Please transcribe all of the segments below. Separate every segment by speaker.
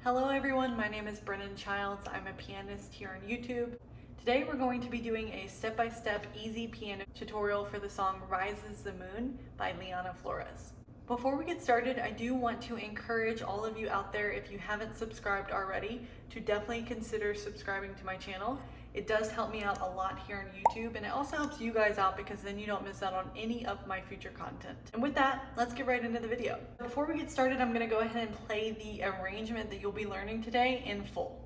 Speaker 1: Hello everyone, my name is Brennan Childs. I'm a pianist here on YouTube. Today we're going to be doing a step-by-step easy piano tutorial for the song Risesthemoon by Liana Flores. Before we get started, I do want to encourage all of you out there, if you haven't subscribed already, to definitely consider subscribing to my channel. It does help me out a lot here on YouTube, and it also helps you guys out because then you don't miss out on any of my future content. And with that, let's get right into the video. Before we get started, I'm going to go ahead and play the arrangement that you'll be learning today in full.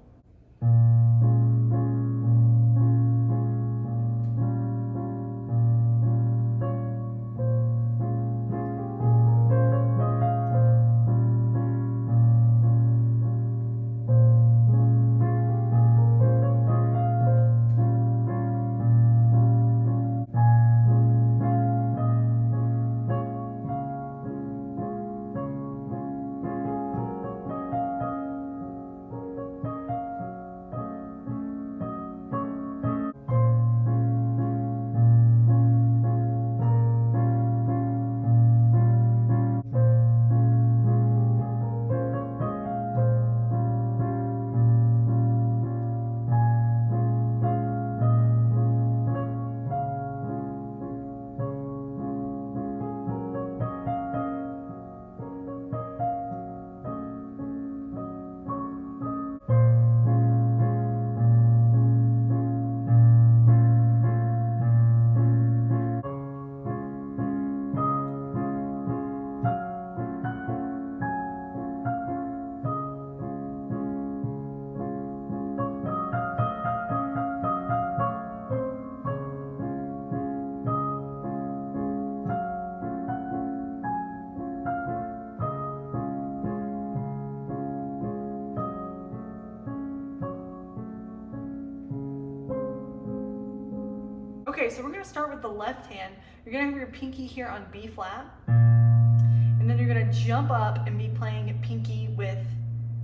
Speaker 1: Okay, so we're going to start with the left hand. You're going to have your pinky here on B flat, and then you're going to jump up and be playing pinky with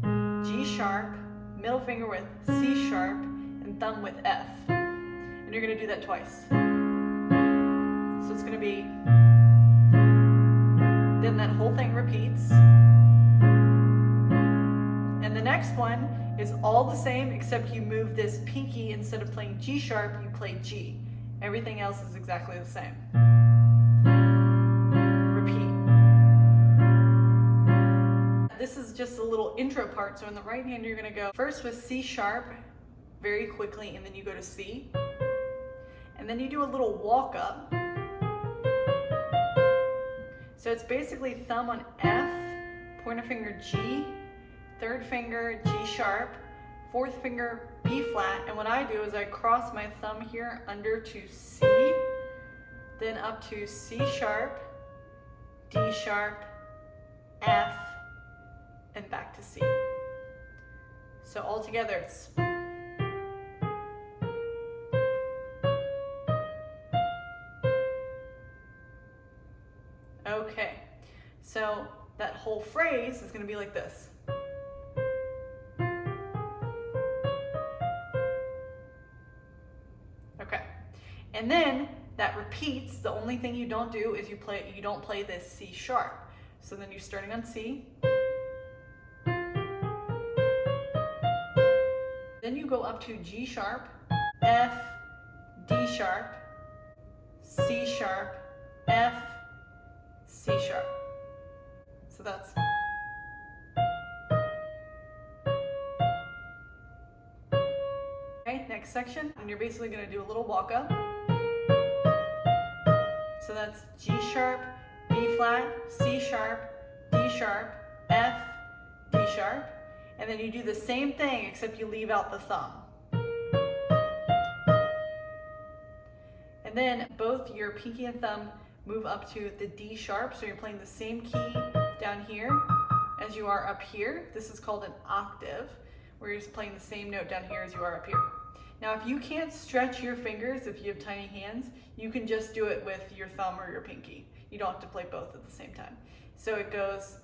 Speaker 1: G sharp, middle finger with C sharp, and thumb with F. And you're going to do that twice. So it's going to be, then that whole thing repeats. And the next one is all the same, except you move this pinky, instead of playing G sharp, you play G. Everything else is exactly the same. Repeat. This is just a little intro part. So in the right hand, you're going to go first with C sharp very quickly, and then you go to C. And then you do a little walk up. So it's basically thumb on F, pointer finger G, third finger G sharp, fourth finger B flat, and what I do is I cross my thumb here under to C, then up to C sharp, D sharp, F, and back to C. So all together it's okay. So that whole phrase is going to be like this. And then that repeats. The only thing you don't do is you don't play this C sharp. So then you're starting on C. Then you go up to G sharp, F, D sharp, C sharp, F, C sharp. So that's. Okay, next section, and you're basically going to do a little walk up. So that's G sharp, B flat, C sharp, D sharp, F, D sharp. And then you do the same thing, except you leave out the thumb. And then both your pinky and thumb move up to the D sharp. So you're playing the same key down here as you are up here. This is called an octave, where you're just playing the same note down here as you are up here. Now, if you can't stretch your fingers, if you have tiny hands, you can just do it with your thumb or your pinky. You don't have to play both at the same time. So it goes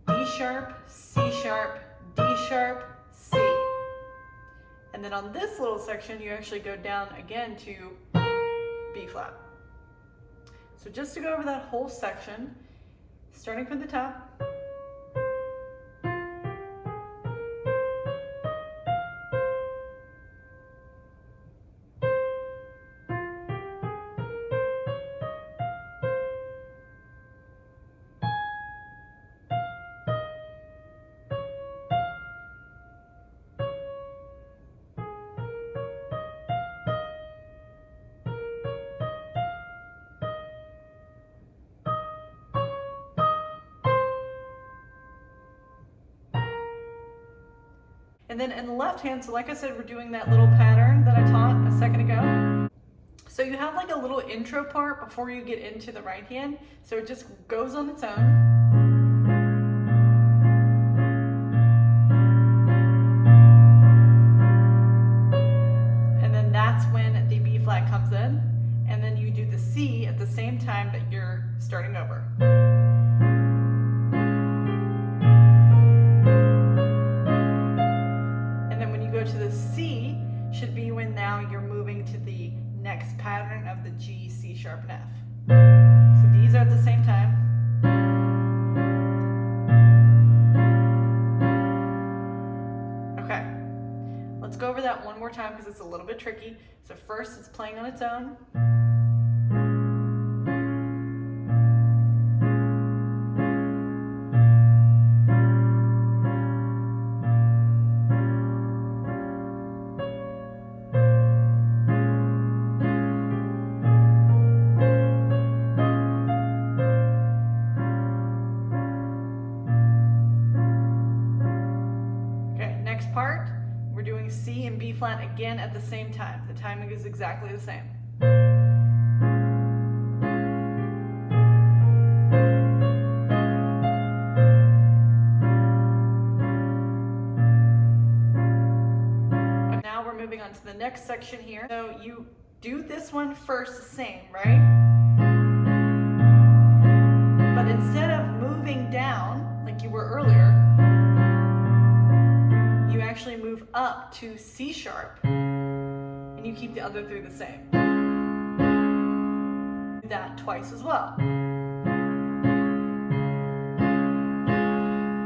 Speaker 1: D sharp, C sharp, D sharp, C. And then on this little section, you actually go down again to B flat. So just to go over that whole section, starting from the top, And then in the left hand, so like I said, we're doing that little pattern that I taught a second ago. So you have like a little intro part before you get into the right hand. So it just goes on its own. That's when the B flat comes in, and then you do the C at the same time that you're starting over. And then when you go to the C, should be when now you're moving to the next pattern of the G, C sharp, and F. So these are at the same time. Okay. Let's go over that one more time because it's a little bit tricky. So first it's playing on its own. Okay, next part. We're doing C and B flat again at the same time. The timing is exactly the same. Okay, now we're moving on to the next section here. So you do this one first the same, right? But instead of moving down like you were earlier, you actually move up to C sharp and you keep the other three the same. Do that twice as well.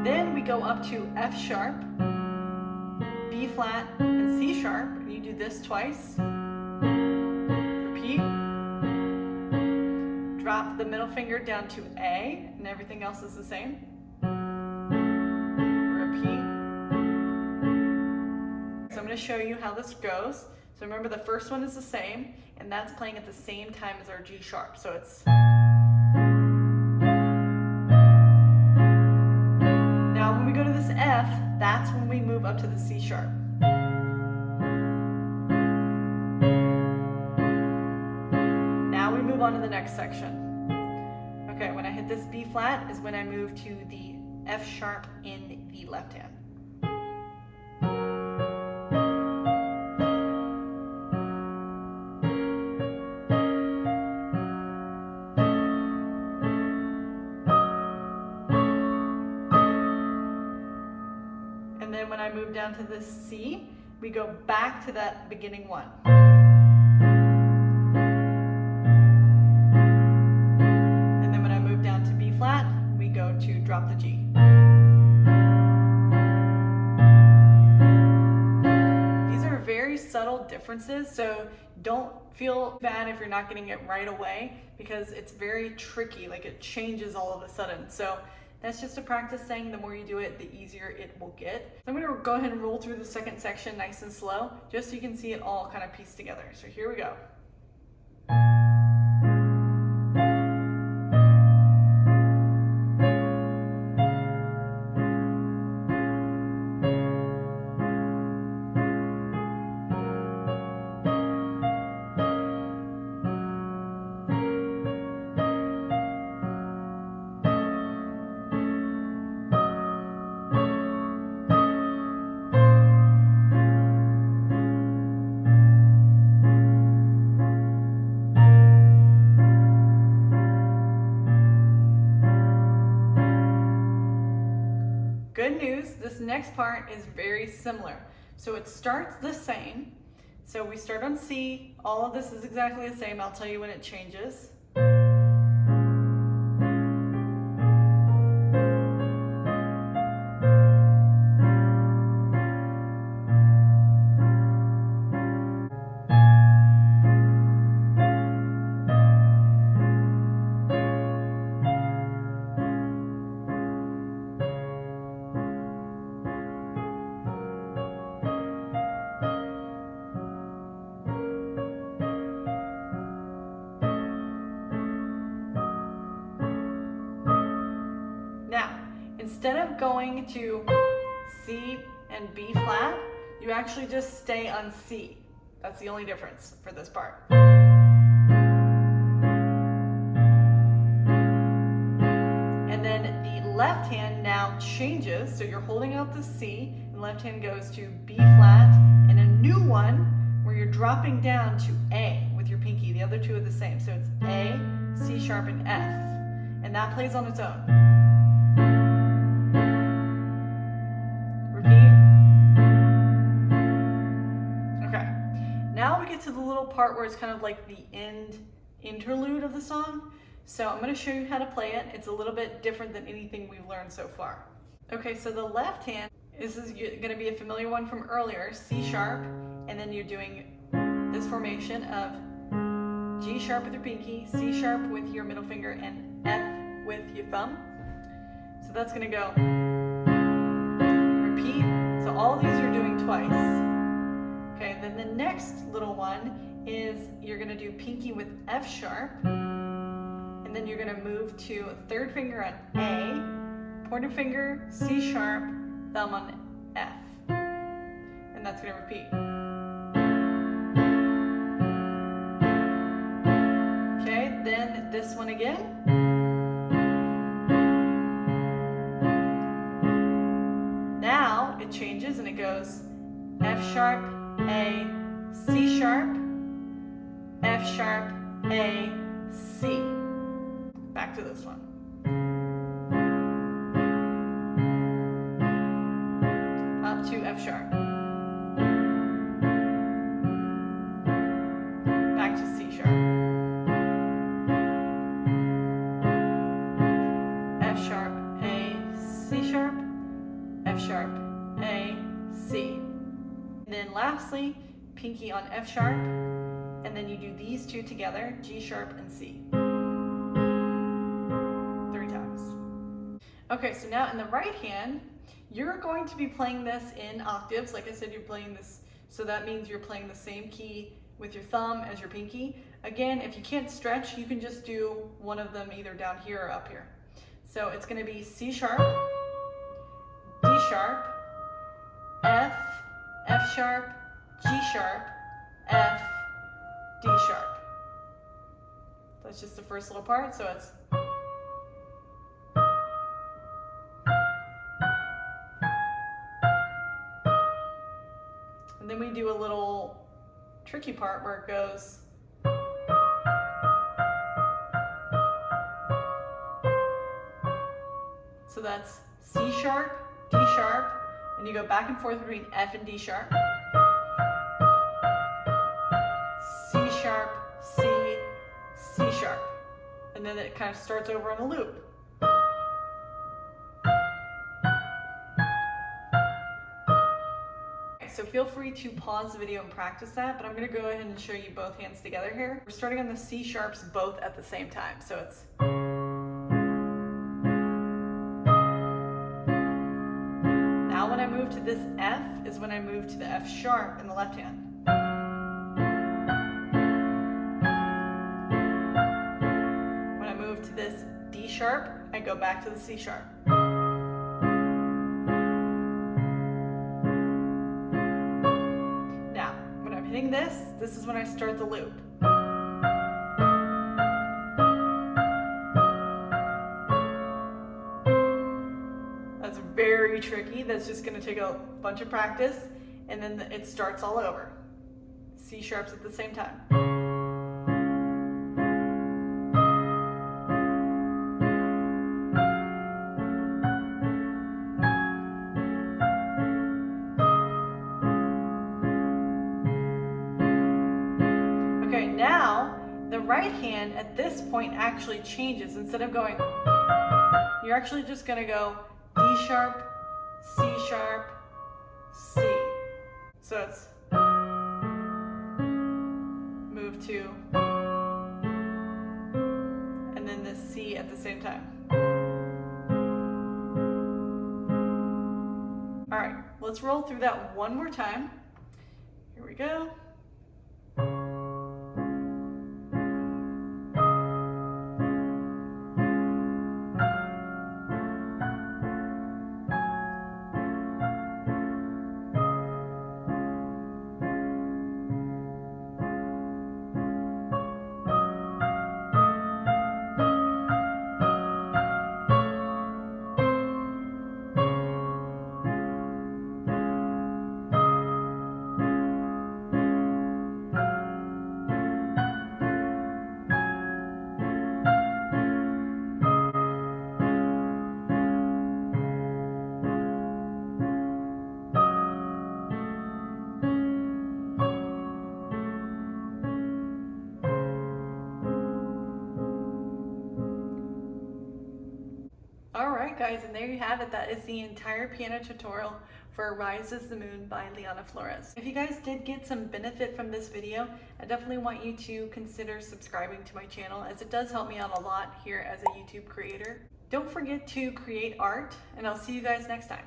Speaker 1: Then we go up to F sharp, B flat, and C sharp, and you do this twice. Repeat. Drop the middle finger down to A, and everything else is the same. Repeat. So I'm going to show you how this goes. So remember the first one is the same, and that's playing at the same time as our G sharp. So it's... Now when we go to this F, that's when we move up to the C sharp. Now we move on to the next section. Okay, when I hit this B flat is when I move to the F sharp in the left hand. And then when I move down to the C, we go back to that beginning one. And then when I move down to B flat, we go to drop the G. These are very subtle differences, so don't feel bad if you're not getting it right away because it's very tricky, like it changes all of a sudden. So that's just a practice thing. The more you do it, the easier it will get. So I'm going to go ahead and roll through the second section nice and slow, just so you can see it all kind of pieced together. So here we go. Good news, this next part is very similar. So it starts the same. So we start on C, all of this is exactly the same. I'll tell you when it changes. Now, instead of going to C and B flat, you actually just stay on C. That's the only difference for this part. And then the left hand now changes, so you're holding out the C, and left hand goes to B flat, and a new one where you're dropping down to A with your pinky. The other two are the same, so it's A, C sharp, and F, and that plays on its own. Repeat. Okay, now we get to the little part where it's kind of like the interlude of the song. So I'm going to show you how to play it. It's a little bit different than anything we've learned so far. Okay, so the left hand, this is going to be a familiar one from earlier, C sharp, and then you're doing this formation of G sharp with your pinky, C sharp with your middle finger, and F with your thumb. So that's going to go. Repeat. So all these you're doing twice. Okay, then the next little one is you're going to do pinky with F sharp, and then you're going to move to third finger on A, pointer finger, C sharp, thumb on F. And that's going to repeat. Okay, then this one again. Now it changes and it goes F sharp, A, C sharp, F sharp, A, C. Back to this one. Up to F sharp. Back to C sharp. F sharp, A, C sharp, F sharp, A, C. And then lastly, pinky on F sharp, and then you do these two together, G sharp and C. 3 times. Okay, so now in the right hand, you're going to be playing this in octaves. Like I said, you're playing this, so that means you're playing the same key with your thumb as your pinky. Again, if you can't stretch, you can just do one of them either down here or up here. So it's going to be C sharp, D sharp, F, F sharp, G sharp, F, D sharp. That's just the first little part, so it's. And then we do a little tricky part where it goes. So that's C sharp, D sharp, and you go back and forth between F and D sharp. C sharp, C, C sharp. And then it kind of starts over on a loop. So feel free to pause the video and practice that, but I'm going to go ahead and show you both hands together here. We're starting on the C sharps both at the same time. So it's. Now when I move to this F is when I move to the F sharp in the left hand. When I move to this D sharp, I go back to the C sharp. This is when I start the loop. That's very tricky. That's just going to take a bunch of practice, and then it starts all over. C sharps at the same time. Now, the right hand at this point actually changes. Instead of going, you're actually just going to go D sharp, C sharp, C. So it's move to, and then the C at the same time. All right, let's roll through that one more time. Here we go. Alright guys, and there you have it. That is the entire piano tutorial for Rises the Moon by Liana Flores. If you guys did get some benefit from this video, I definitely want you to consider subscribing to my channel, as it does help me out a lot here as a YouTube creator. Don't forget to create art, and I'll see you guys next time.